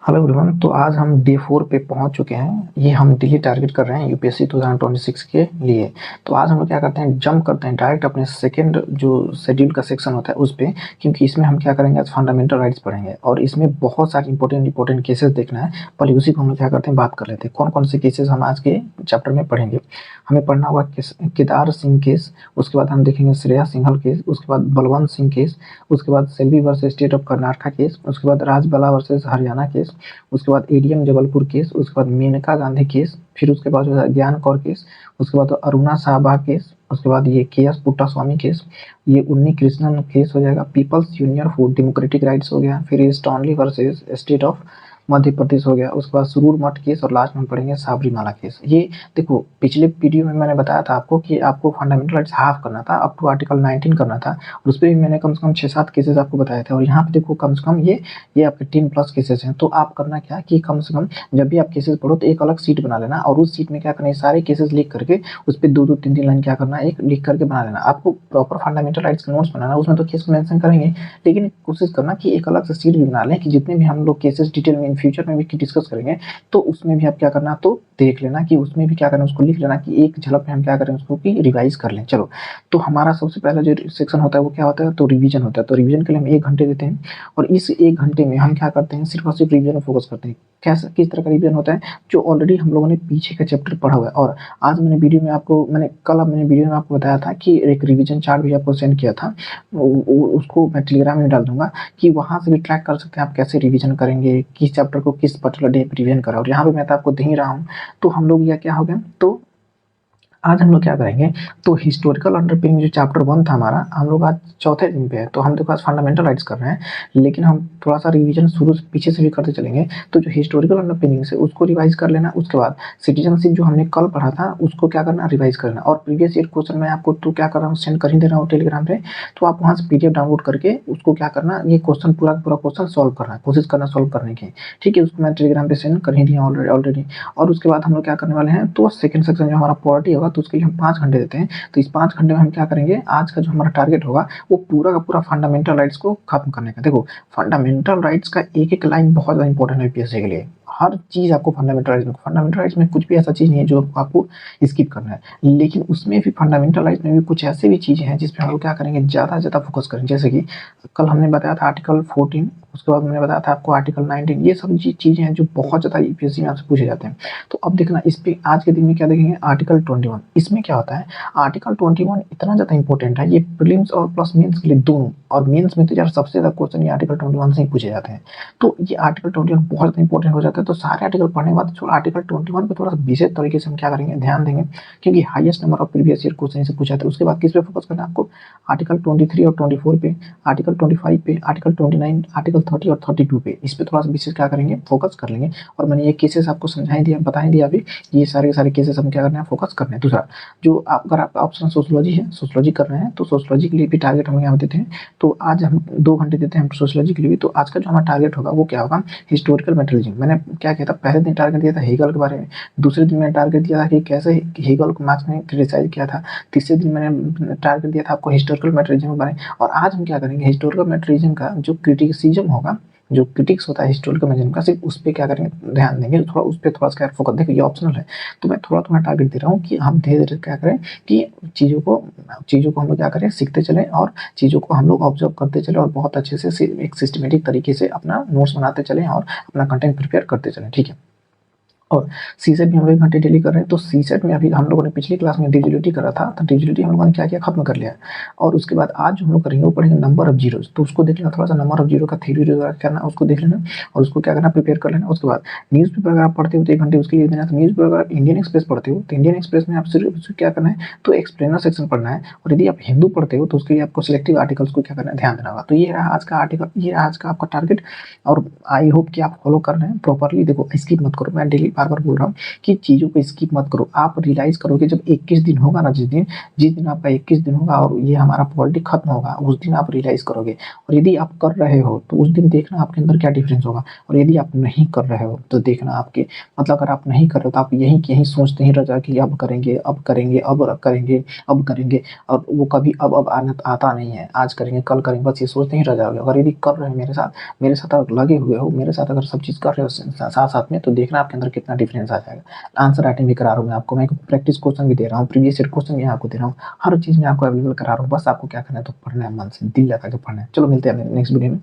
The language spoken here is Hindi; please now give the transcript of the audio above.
Hello everyone. तो आज हम डे 4 पे पहुंच चुके हैं। ये हम डेली टारगेट कर रहे हैं यूपीएससी 2026 के लिए। तो आज हम लोग क्या करते हैं, जंप करते हैं डायरेक्ट अपने सेकंड जो शेड्यूल का सेक्शन होता है उस पे, क्योंकि इसमें हम क्या करेंगे, आज फंडामेंटल राइट्स पढ़ेंगे और इसमें बहुत सारे इंपॉर्टेंट केसेस देखना है। पहले उसी को हम लोग क्या करते हैं, बात कर लेते हैं कौन कौन से केसेस हम आज के चैप्टर में पढ़ेंगे। हमें पढ़ना होगा केदार सिंह केस, उसके बाद हम देखेंगे श्रेया सिंघल केस, उसके बाद बलवंत सिंह केस, उसके बाद Selvi versus state of Karnataka case, उसके बाद राजबाला वर्सेस हरियाणा केस, उसके बाद एडीएम जबलपुर केस, उसके बाद मेनका गांधी केस, फिर उसके बाद जो है ज्ञान कौर केस, उसके बाद अरुणा साहबा केस, उसके बाद ये के एस पुट्टास्वामी केस, ये उन्नी कृष्णन केस हो जाएगा, people's union for democratic rights हो गया, फिर ये Stanley versus state of Madhya Pradesh हो गया, उसके बाद सुरूर मठ केस और लास्ट में पढ़ेंगे साबरीमाला केस। ये देखो, पिछले वीडियो में मैंने बताया था आपको कि आपको फंडामेंटल राइट्स हाफ करना था, अप टू आर्टिकल 19 करना था, और उस पर भी मैंने कम से कम 6-7 केसेस आपको बताए थे। और यहाँ पे देखो कम से कम ये आपके 10 प्लस केसेस हैं। तो आप करना क्या कि कम से कम जब भी आप केसेस पढ़ो तो एक अलग सीट बना लेना, और उस सीट में क्या करना है, सारे केसेस लिख करके उस पर 2-2 3-3 लाइन क्या करना है, एक लिख करके बना लेना। आपको प्रॉपर फंडामेंटल राइट्स के नोट्स बनाना, उसमें तो केस को मेंशन करेंगे, लेकिन कोशिश करना कि एक अलग से सीट भी बना लें कि जितने भी हम लोग केसेस डिटेल में इन फ्यूचर में भी डिस्कस करेंगे तो उसमें भी आप क्या करना, तो देख लेना कि उसमें भी क्या करना, उसको लिख लेना कि एक झलक में हम क्या करें, उसको कि रिवाइज कर लें। चलो, तो हमारा सबसे पहला जो सेक्शन होता है वो क्या होता है, तो रिवीजन होता है। तो रिवीजन के लिए हम 1 घंटे देते हैं, और इस 1 घंटे में हम क्या करते हैं, सिर्फ और सिर्फ रिवीजन में फोकस करते हैं। कैसे, किस तरह का रिवीजन होता है, जो ऑलरेडी हम लोगों ने पीछे का चैप्टर पढ़ा हुआ है। और आज मैंने वीडियो में आपको, मैंने वीडियो में आपको बताया था कि एक रिवीजन चार्ट भी आपको सेंड किया था, उसको मैं टेलीग्राम में डाल दूंगा कि वहां से भी ट्रैक कर सकते हैं आप कैसे रिवीजन करेंगे, किस चैप्टर को किस पर्टिकुलर डे पे रिवीजन करा। और यहाँ पे मैं तो आपको दे ही रहा हूँ। तो हम लोग यह क्या हो गया, तो आज हम लोग क्या करेंगे, तो हिस्टोरिकल अंडरपिनिंग जो चैप्टर 1 था हमारा, हम लोग आज चौथे दिन पे है। तो हम देखो आज फंडामेंटल राइट्स कर रहे हैं, लेकिन हम थोड़ा सा रिवीजन शुरू से पीछे से भी करते चलेंगे। तो जो हिस्टोरिकल अंडरपिनिंग है उसको रिवाइज कर लेना। उसके बाद सिटीजनशिप जो हमने कल पढ़ा था उसको क्या करना, रिवाइज करना। और प्रीवियस ईयर क्वेश्चन मैं आपको तो क्या कर रहा हूँ, सेंड कर ही दे रहा हूँ टेलीग्राम पे। तो आप वहाँ से पीडीएफ डाउनलोड करके उसको क्या करना, ये क्वेश्चन पूरा पूरा क्वेश्चन सॉल्व करना, कोशिश करना सॉल्व करने की। ठीक है, उसको मैं टेलीग्राम पे सेंड कर ही दिया ऑलरेडी। और उसके बाद हम लोग क्या करने वाले हैं, तो सेकंड सेक्शन जो हमारा पॉलिटी होगा तो उसके लिए हम 5 घंटे देते हैं। तो इस 5 घंटे में हम क्या करेंगे, आज का जो हमारा टारगेट होगा वो पूरा का पूरा फंडामेंटल राइट्स को खत्म करने का। देखो, फंडामेंटल राइट्स का एक एक लाइन बहुत ज्यादा इंपॉर्टेंट है यूपीएससी के लिए। हर चीज आपको फंडामेंटल राइट्स में कुछ भी ऐसा चीज नहीं है जो आपको स्किप करना है। लेकिन उसमें भी फंडामेंटल राइट्स में भी कुछ ऐसे भी चीजें हैं जिसपे हम लोग क्या करेंगे, ज्यादा से ज्यादा फोकस करेंगे। जैसे कि कल हमने बताया था आर्टिकल 14, उसके बाद मैंने बताया था आपको आर्टिकल 19। ये सब चीजें हैं जो बहुत ज्यादा यूपीएससी में आपसे पूछे जाते हैं। तो अब देखना, इस पे आज के दिन में क्या देखेंगे, आर्टिकल 21। इसमें क्या होता है, आर्टिकल 21 इतना ज्यादा इंपॉर्टेंट है, ये प्रीलिम्स और प्लस मेंस के लिए दोनों। और मेंस में तो यार सबसे ज्यादा क्वेश्चन ये आर्टिकल 21 से ही पूछे जाते हैं। तो ये आर्टिकल 21 बहुत ज्यादा इंपॉर्टेंट हो जाता है। तो सारे आर्टिकल पढ़ने के बाद थोड़ा आर्टिकल 21 पे थोड़ा सा विशेष तरीके से हम क्या करेंगे, ध्यान देंगे, क्योंकि highest number of previous year question से पूछा था। उसके बाद किस पे फोकस करना है आपको, आर्टिकल 23 और 24 पे, आर्टिकल 25 पे, आर्टिकल 29, आर्टिकल 30 और 32 पे, इस पे थोड़ा सा विशेष क्या करेंगे, फोकस कर लेंगे। और मैंने ये केसेस आपको समझाई दिया, बता ही दिया अभी, ये सारे के सारे केसेस हम क्या करना है, फोकस करना है। दूसरा, जो अगर आपका ऑप्शन सोशियोलॉजी है, सोशियोलॉजी कर रहे हैं, तो सोशियोलॉजी के लिए भी टारगेट हम यहाँ देते हैं। तो आज हम 2 घंटे देते हैं सोशियोलॉजी के लिए भी। तो आज का जो हमारा टारगेट होगा वो क्या होगा, हिस्टोरिकल मेटेरियलिज्म। मैंने क्या किया था, पहले दिन टारगेट दिया था हेगल के बारे में, दूसरे दिन मैंने टारगेट दिया था कि कैसे हेगल को मार्क्स ने क्रिटिसाइज किया था, तीसरे दिन मैंने टारगेट दिया था आपको हिस्टोरिकल मेटेरियलिज्म के बारे में। और आज हम क्या करेंगे, हिस्टोरिकल मेटेरियलिज्म का जो क्रिटिसिज्म होगा, जो क्रिटिक्स होता है हिस्टोरिकल मेटेरियलिज्म का, सिर्फ उस पर क्या करेंगे, ध्यान देंगे। थोड़ा उस पर थोड़ा सा फोकस, देखो ये ऑप्शनल है, तो मैं थोड़ा थोड़ा टारगेट दे रहा हूँ कि हम धीरे धीरे क्या करें कि चीज़ों को हम लोग क्या करें, सीखते चलें, और चीज़ों को हम लोग ऑब्जर्व करते चलें, और बहुत अच्छे से एक सिस्टमेटिक तरीके से अपना नोट्स बनाते चलें और अपना कंटेंट प्रिपेयर करते चलें। ठीक है, और सीसेट भी हम 1 घंटे डेली कर रहे हैं। तो सीसेट में अभी हम लोगों ने पिछली क्लास में डिविजिबिलिटी करा था, तो डिविजिबिलिटी हम लोगों ने क्या किया, खत्म कर लिया। और उसके बाद आज जो हम लोग करेंगे वो पढ़ेंगे नंबर ऑफ जीरोज। तो उसको देख लेना, थोड़ा सा नंबर ऑफ जीरो का थ्योरी करना, उसको देख लेना और उसको क्या करना, प्रिपेयर कर लेना। उसके बाद न्यूज़ पेपर अगर आप पढ़ते हो तो 1 घंटे उसके लिए देना। तो न्यूज़ पेपर अगर आप इंडियन एक्सप्रेस पढ़ते हो तो इंडियन एक्सप्रेस में आप सिर्फ क्या करना है, तो एक्सप्लेनर सेक्शन पढ़ना है। और यदि आप हिंदू पढ़ते हो तो उसके लिए आपको सिलेक्टिव आर्टिकल्स को क्या करना है, ध्यान देना होगा। तो ये रहा आज का आर्टिकल, ये रहा आज का आपका टारगेट। और आई होप कि आप फॉलो कर रहे हैं प्रॉपरली। देखो स्किप मत करो, मैं डेली बार-बार बोल रहा हूँ कि चीज़ों को स्किप मत करो। आप रियलाइज़ करोगे जब 21 दिन होगा ना जिस दिन आपका 21 दिन होगा और ये हमारा पॉलिटी खत्म होगा, उस दिन आप रियलाइज़ करोगे। और यदि आप कर रहे हो, तो उस दिन देखना आपके अंदर क्या डिफरेंस होगा। और यदि आप नहीं कर रहे हो, तो देखना आपके मतलब अगर आप नहीं कर रहे हो, तो आप यहीं के यहीं सोचते ही रह जाओगे कि अब करेंगे, अब करेंगे, अब करेंगे, अब करेंगे और वो कभी अब आना आता नहीं है। आज करेंगे, कल करेंगे, बस ये सोचते ही रह जाओगे। अगर यदि कर रहे हो मेरे साथ अगर लगे हुए हो, मेरे साथ अगर सब चीज़ कर रहे हो साथ-साथ में, तो देखना आपके अंदर कितना डिफरेंस आ जाएगा। आंसर राइटिंग भी करा रहा हूँ मैं आपको, मैं प्रैक्टिस क्वेश्चन भी दे रहा हूँ, प्रीवियस ईयर क्वेश्चन भी आपको दे रहा हूँ। हर चीज़ मैं आपको अवेलेबल करा रहा हूँ, बस आपको क्या करना है तो पढ़ना है मन से, दिल लगा के पढ़ना है। चलो मिलते हैं नेक्स्ट वीडियो में।